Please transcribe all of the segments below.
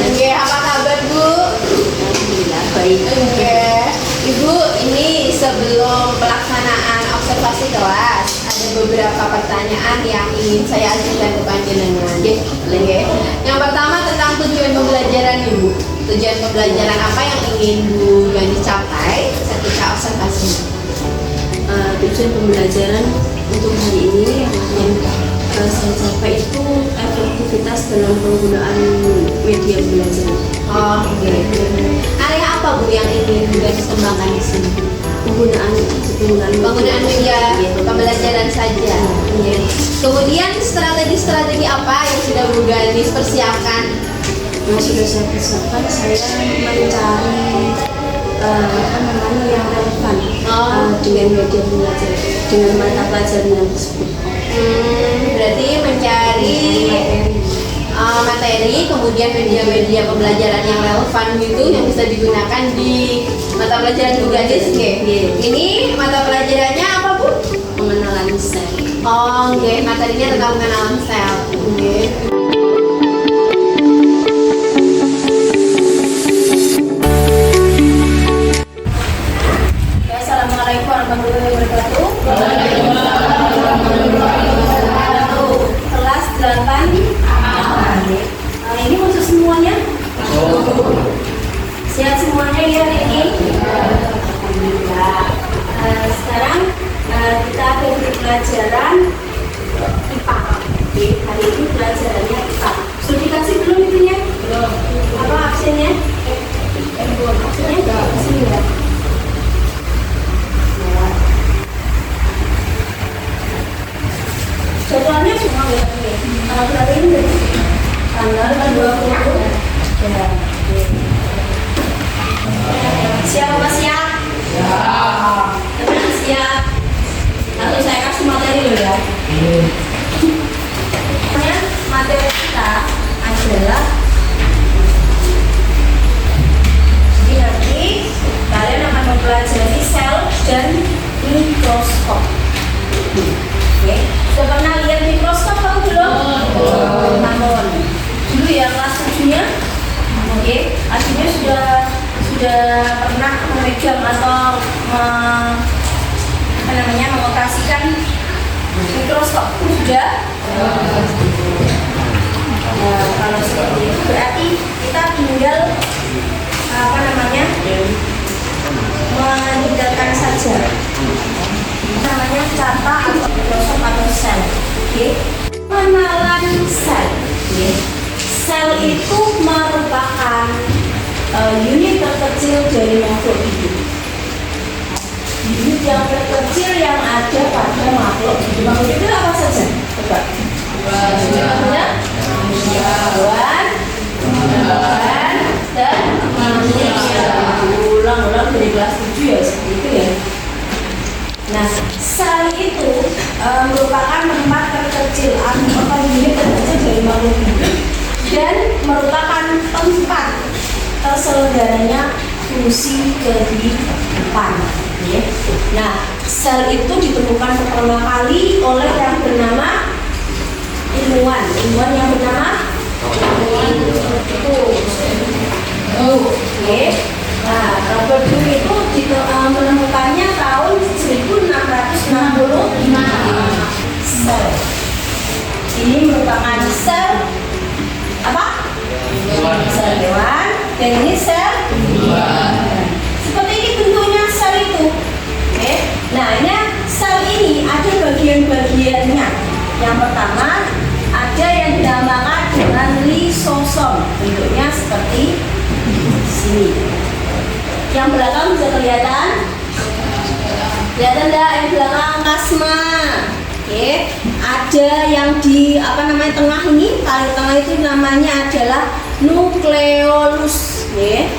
Oke, apa kabar Bu? Alhamdulillah baik. Oke, Ibu, ini sebelum pelaksanaan observasi kelas ada beberapa pertanyaan yang ingin saya ajukan ke panjenengan. Oke. Yang pertama tentang tujuan pembelajaran Ibu. Tujuan pembelajaran apa yang ingin Bu Gani capai ketika observasi? Tujuan pembelajaran untuk hari ini yang saya capai itu efektivitas dalam penggunaan media belajar. Oke. Area apa Bu yang ingin Bu Gani kembangkan di sini? Penggunaan Media pembelajaran saja. Oke. Kemudian strategi apa yang sudah Bu Gani persiapkan? Yang sudah saya persiapkan, saya mencari yang relevan dengan media belajar, dengan mata pelajaran yang tersebut. Berarti mencari materi, kemudian media-media pembelajaran yang relevan gitu yang bisa digunakan di mata pelajaran Bu Gani. Ini mata pelajarannya apa Bu? Pengenalan sel. Oke, materinya tentang pengenalan sel. Oke. Assalamualaikum warahmatullahi wabarakatuh. Kelas 8 ini khusus semuanya? Siap semuanya ya hari ini? Alhamdulillah. Sekarang kita beri pelajaran IPA. Oke, hari ini pelajarannya IPA. Sudah dikasih belum itunya? Belum. Apa absennya? Absennya udah kasih ya? Jadwalnya semua ya, tanggal berapa ini? Tanggal 20 ya. Siap apa siap? Siap. Siap. Lalu saya kasih materi dulu ya. Materi kita adalah jadi nanti kalian akan mempelajari sel dan mikroskop. Oke, sudah pernah lihat mikroskop atau belum? Namun dulu ya kelas 7-nya. Oke, artinya sudah pernah memegang atau mengoperasikan mikroskop sudah. Kalau seperti itu berarti kita tinggal meninggalkan saja namanya carta atau mikroskop atau sel. Oke. Pengenalan sel. Sel itu merupakan unit terkecil dari makhluk hidup. Unit yang terkecil yang ada pada makhluk hidup. Makhluk itu apa saja? Coba. Manusia, hewan, dan manusia. Ulang-ulang dari kelas 7 ya seperti itu ya. Nah, sel itu merupakan tempat terkecil atau unit terkecil dari makhluk hidup dan merupakan tempat terselenggaranya fungsi kehidupan. Ya. Nah, sel itu ditemukan pertama kali oleh yang bernama ilmuwan yang bernama Nah, Robert Book itu menemukannya tahun 1665. Sel ini merupakan sel apa? Sel hewan. Dan ini sel seperti ini bentuknya sel itu. Oke. Nah, ini sel ini ada bagian-bagiannya. Yang pertama ada yang dinamakan dengan lisosom. Bentuknya seperti sini. Yang belakang bisa kelihatan? Kelihatan enggak yang belakang plasma? Oke. Ada yang di tengah ini, paling tengah itu namanya adalah nukleolus. Oke.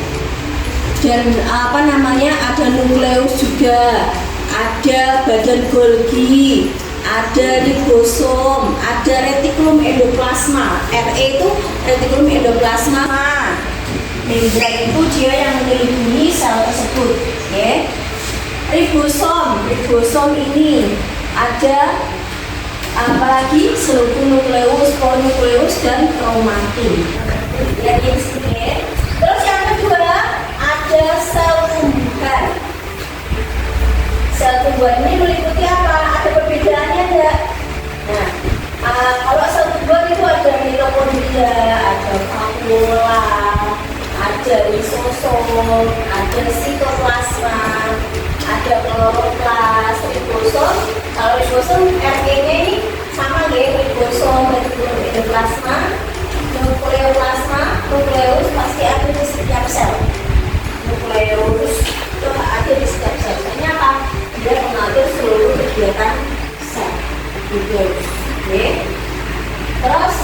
Dan ada nukleus juga. Ada badan Golgi, ada ribosom, ada retikulum endoplasma. RE itu retikulum endoplasma. Membran itu dia yang melindungi sel tersebut. Okay. Ribosom ini ada apalagi selukung nukleus, ponukleus dan kromatin. Lihat ada lisosom, ada sitoplasma, ada kloroplas, ribosom. Kalau ribosom RT-nya ini sama ya, ribosom, endoplasma, nukleoplasma, nukleus pasti ada di setiap sel. Nukleus itu ada di setiap sel. Ini apa? Dia mengatur seluruh kegiatan sel. Nukleus. Oke. Terus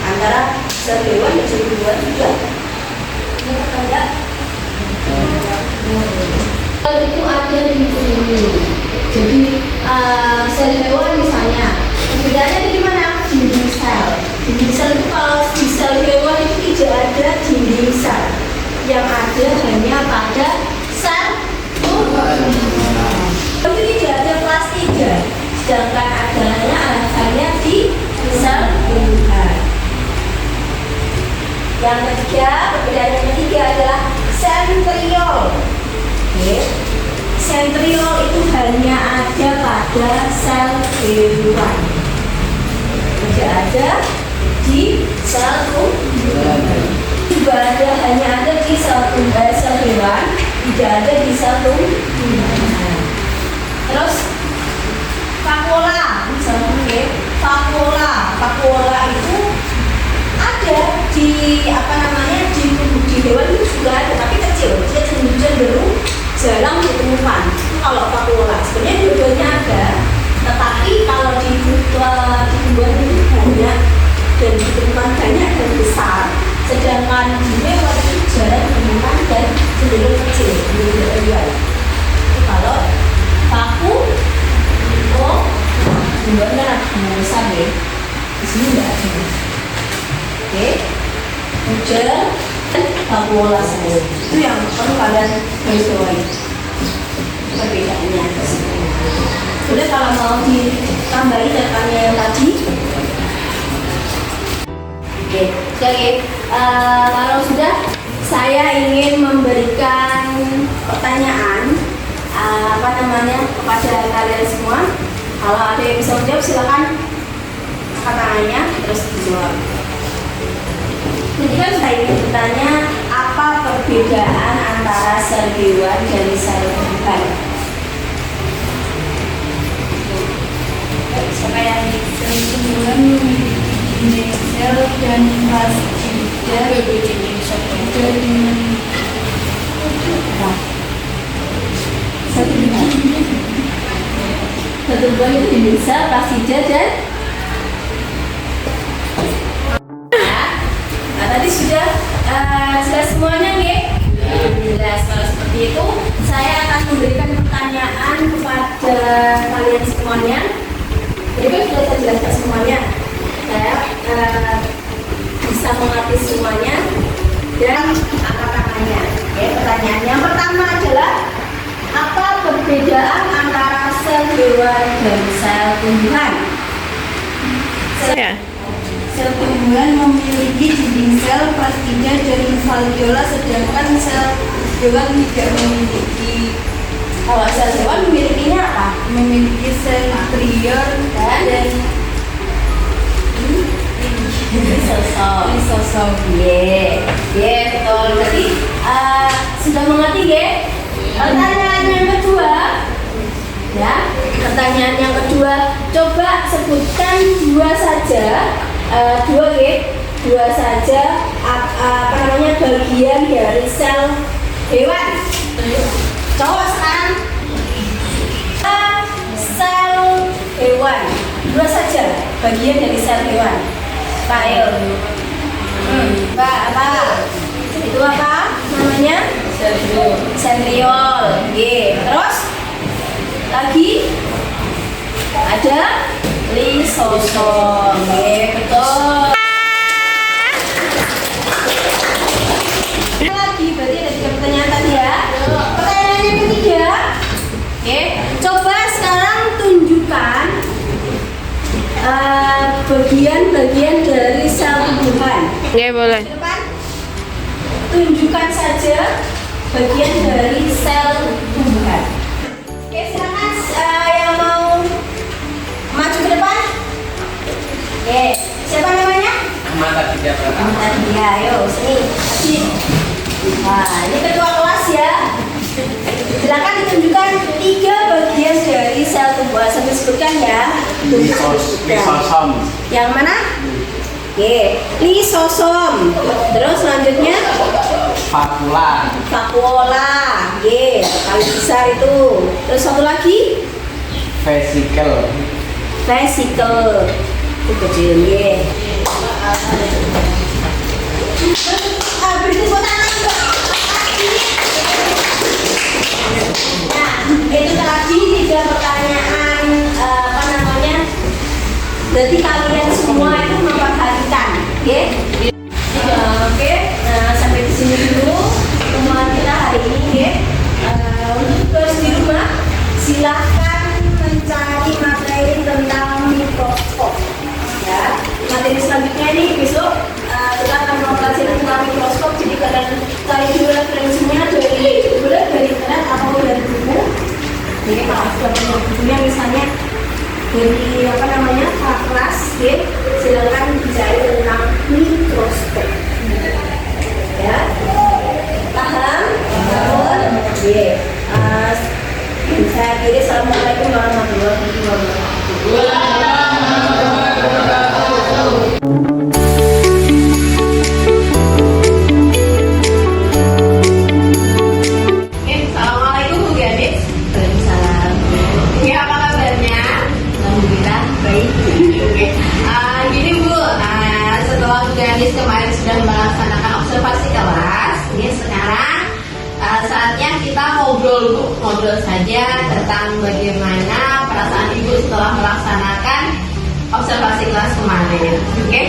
antara sel hewan dan sel tumbuhan juga. Ini ada. Kalau itu ada di sini. Jadi sel hewan misalnya, bedanya di mana? Dinding sel. Dinding sel itu kalau di sel hewan itu tidak ada dinding sel. Yang ada hanya pada sel tumbuhan. Tapi tidak ada plastida. Sedangkan adanya di sel tumbuhan. Yang ketiga, perbedaan yang ketiga adalah sentriol. Oke. Sentriol itu hanya ada pada sel hewan. Tidak ada di sel tumbuhan. Juga hanya ada di sel hewan, tidak ada di sel tumbuhan. Terus vakuola, misalnya, oke, vakuola itu ada di di hewan itu juga ada, tapi kecil, dia cenderung jarang ditemukan. Itu kalau vakuola, sebenarnya dua-duanya ada, tetapi kalau di tumbuhan itu banyak dan ditemukan banyak dan besar, sedangkan di hewan itu jarang ditemukan dan cenderung kecil. Itu kalau tumbuhan kan ada besar ya, di sini nggak ada. Oke, kemudian vakuola itu yang perlu kalian garis bawahi perbedaannya. Boleh kalau mau ditambahi datanya yang tadi. Oke, jadi kalau sudah, saya ingin memberikan pertanyaan kepada kalian semua. Kalau ada yang bisa menjawab silakan angkat tangannya terus dijawab. Jadi kan saya ingin bertanya, apa perbedaan antara sel hewan dan sel tumbuhan? Siapa yang sel tumbuhan memiliki dinding sel dan plastida dengan sel tumbuhan itu dinding sel, plastida dan tadi sudah jelas semuanya nih. Jelas. Kalau seperti itu, saya akan memberikan pertanyaan kepada kalian semuanya. Jadi kan sudah saya jelaskan semuanya. Saya bisa mengerti semuanya dan angkat tangannya. Oke, pertanyaan yang pertama adalah, apa perbedaan antara sel hewan dan sel tumbuhan? Sel tumbuhan memiliki dinding sel, plastida dan valvula, sedangkan sel hewan tidak memiliki. Kalau sel hewan memilikinya apa? Memiliki sentriol dan lisosom. Betul. Berarti sudah mengerti ya? Pertanyaan yang kedua, ya. Pertanyaan yang kedua, coba sebutkan dua saja. Dua saja bagian dari sel hewan. Cowok sekarang sel hewan, dua saja bagian dari sel hewan. Pak, ayo. Apa? Itu apa namanya? Sentriol. Terus lagi ada lisosom. Betul. Lagi berarti ada 3 pertanyaan tadi ya. Pertanyaan yang ketiga. Coba sekarang tunjukkan bagian-bagian dari sel tumbuhan. Boleh. Depan. Tunjukkan saja bagian dari sel tumbuhan. Silakan yang mau maju ke depan. Siapa namanya? Ahmad Aditya Pratama. Ahmad Aditya, ayo sini. Nah, ini ketua kelas ya. Silakan ditunjukkan 3 bagian dari sel tubuh. Sambil sebutkan ya. Lisosom. Yang mana? Oke, lisosom. Terus selanjutnya Vakula. vakuola. Oke, paling besar itu. Terus satu lagi Vesikel. vesikel. Itu kecil ya. Berikut pertanyaan. Nah, itu tadi 3 pertanyaan apa namanya? Berarti kalian semua itu memperhatikan, oke? Oke, nah, sampai di sini dulu pertemuan kita hari ini, oke? Untuk tugas di rumah, silahkan mencari materi tentang mikroskop. Ya, materi selanjutnya nih besok kita akan mempelajari tentang mikroskop. Jadi kalian cari dulu referensinya dari internet atau dari buku. Jadi kalau sudah punya bukunya misalnya dari apa namanya kelas, ya, silakan dicari tentang mikroskop. Ya, paham? Oke. Saya kira assalamualaikum warahmatullahi wabarakatuh. Assalamualaikum Bu Gadis. Waalaikumsalam. Oke, apa kabarnya? Alhamdulillah baik. Oke. Gini Bu, setelah Bu Gadis kemarin sudah melaksanakan observasi kelas, ini sekarang saatnya kita ngobrol Bu, ngobrol saja tentang bagaimana perasaan Ibu setelah melaksanakan observasi kelas kemarin. Oke.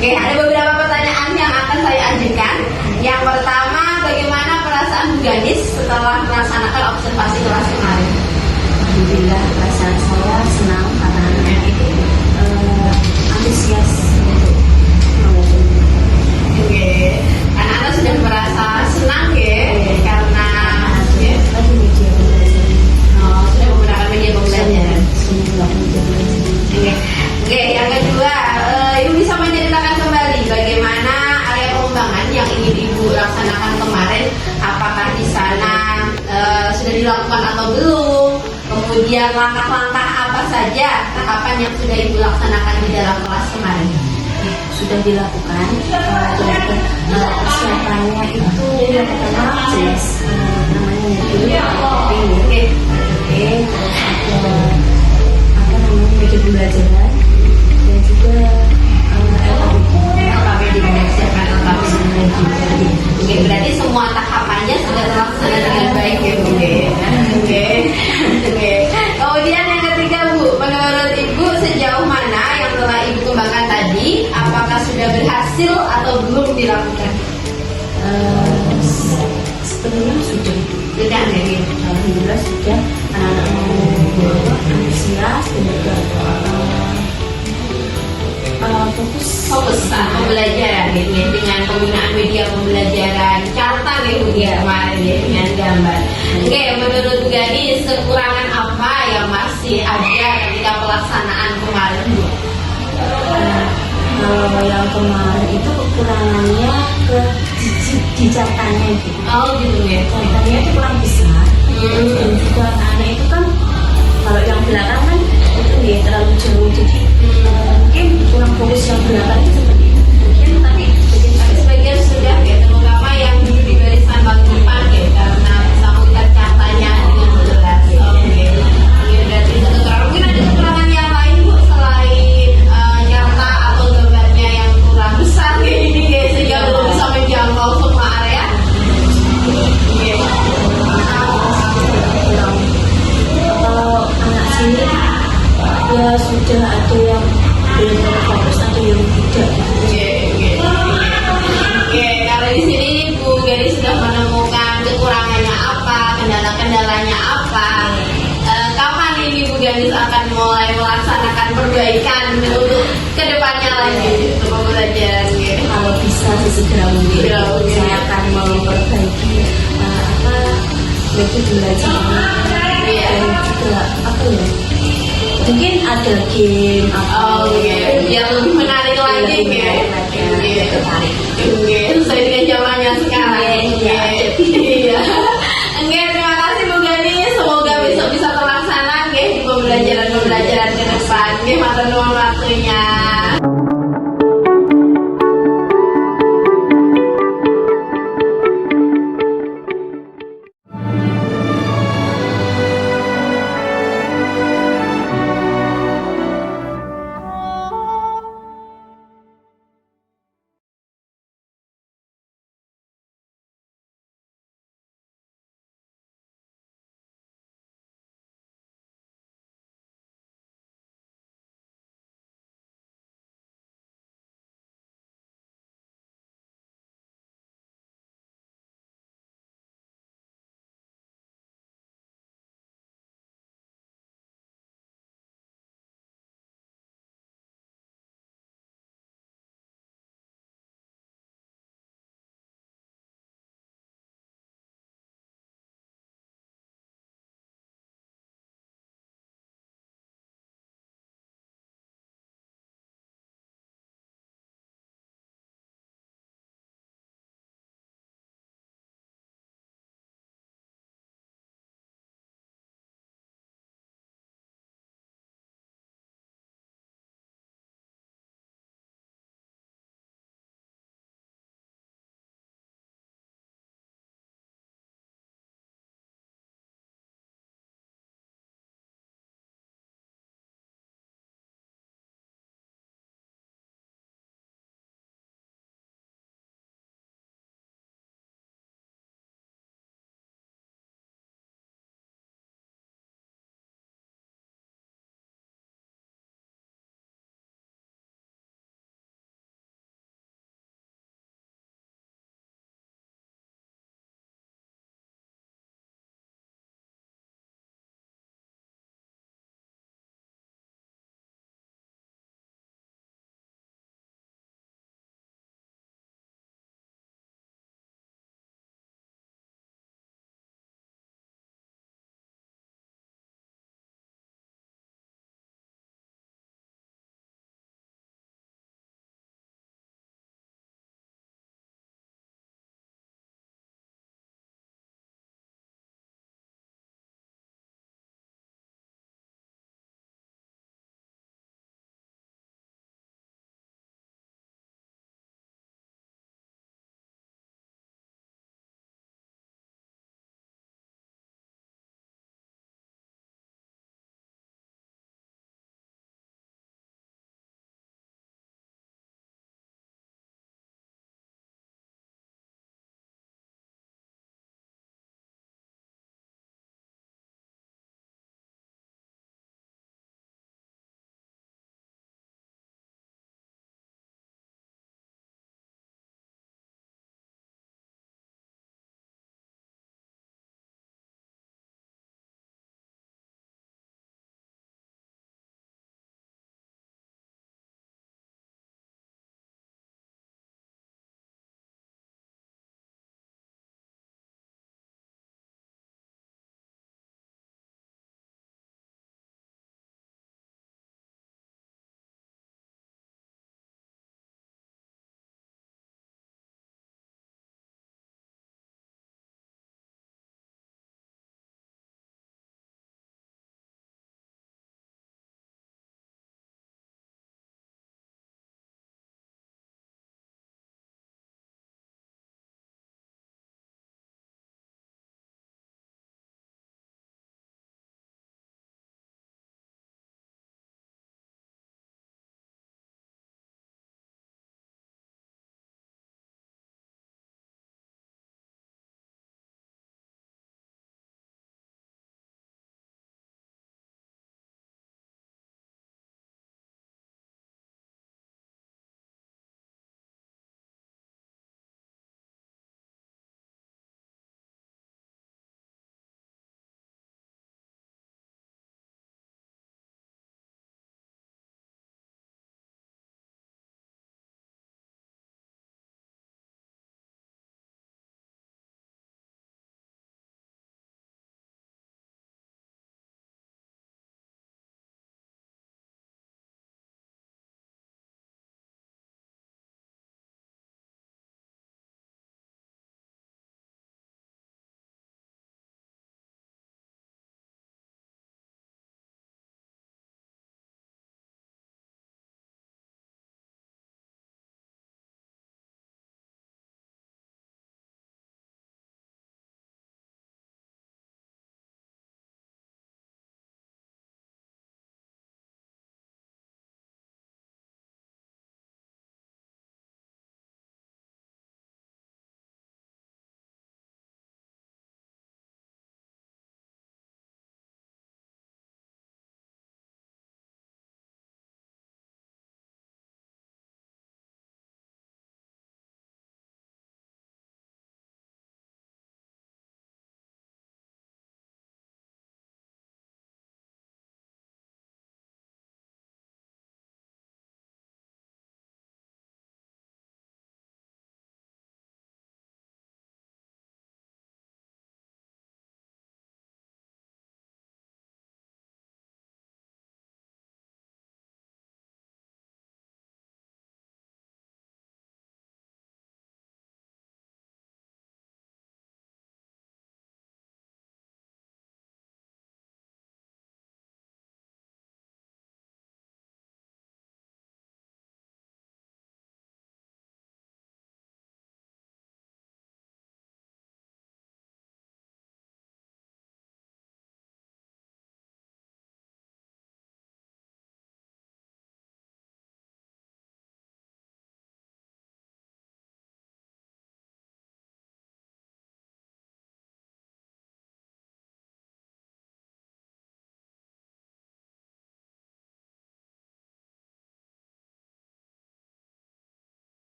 Oke, ada beberapa pertanyaan yang akan saya ajukan. Yang pertama, bagaimana perasaan Bu Gadis setelah melaksanakan observasi kelas kemarin? Alhamdulillah perasaan saya senang karena anak itu antusias untuk mengajar. Oke, anak-anak sudah merasa senang ya karena ya, Lagi media pembelajaran. sudah menggunakan media pembelajaran. Semua media pembelajaran. Oke, yang kedua, Ibu bisa menceritakan kembali bagaimana area pengembangan yang ingin Ibu laksanakan kemarin, apakah di sana sudah dilakukan atau belum? Kemudian langkah-langkah apa saja tahapan yang sudah Ibu laksanakan di dalam kelas kemarin? Sudah dilakukan persiapannya itu yang pertama jelas namanya dulu Oke. terus ada apa namanya media pembelajaran dan juga LKP dipersiapkan LKP. Oke, berarti semua tahapannya sudah terlaksana dengan baik ya Bu. Oke. Kemudian yang ketiga Bu, menurut Ibu sejauh mana yang telah Ibu kembangkan tadi, apakah sudah berhasil atau belum dilakukan? sebenarnya sudah Sudah nih. alhamdulillah sudah anak-anak antusias dan juga fokus Pembelajaran gitu ya, dengan penggunaan media pembelajaran carta nih Bu ya kemarin ya dengan gambar. Oke, menurut Bu Gadis kekurangan apa yang masih ada ketika pelaksanaan kemarin Bu? kalau yang kemarin itu kekurangannya ke di cartanya itu. Oh gitu ya. Cartanya itu kurang besar. Dan juga anak itu kan kalau yang belakang kan itu ya terlalu jauh, jadi mungkin kurang fokus yang belakang itu seperti itu. Mungkin tapi Sebagian sudah ya, terutama yang dulu di barisan bang depan ya, karena bisa melihat cartanya dengan jelas. Oke. Oke, berarti itu kekurangan. Mungkin ada kekurangan yang lain Bu selain carta atau gambarnya yang kurang besar kayak ini ya, sehingga belum bisa menjangkau semua area. Oke. kalau anak sini ya sudah ada yang benar-benar fokus, ada yang tidak. Oke, kalau di sini Bu Gadis sudah menemukan kekurangannya apa, kendala-kendalanya apa. Kapan ini Bu Gadis akan mulai melaksanakan perbaikan untuk kedepannya lagi untuk pembelajaran gitu? Kalau bisa segera mungkin Segera mungkin. saya akan memperbaiki metode belajarnya dan juga apa ya, mungkin ada game apa Oh iya, biar lebih menarik lagi lebih ya. menarik lagi, tertarik. Oke, saya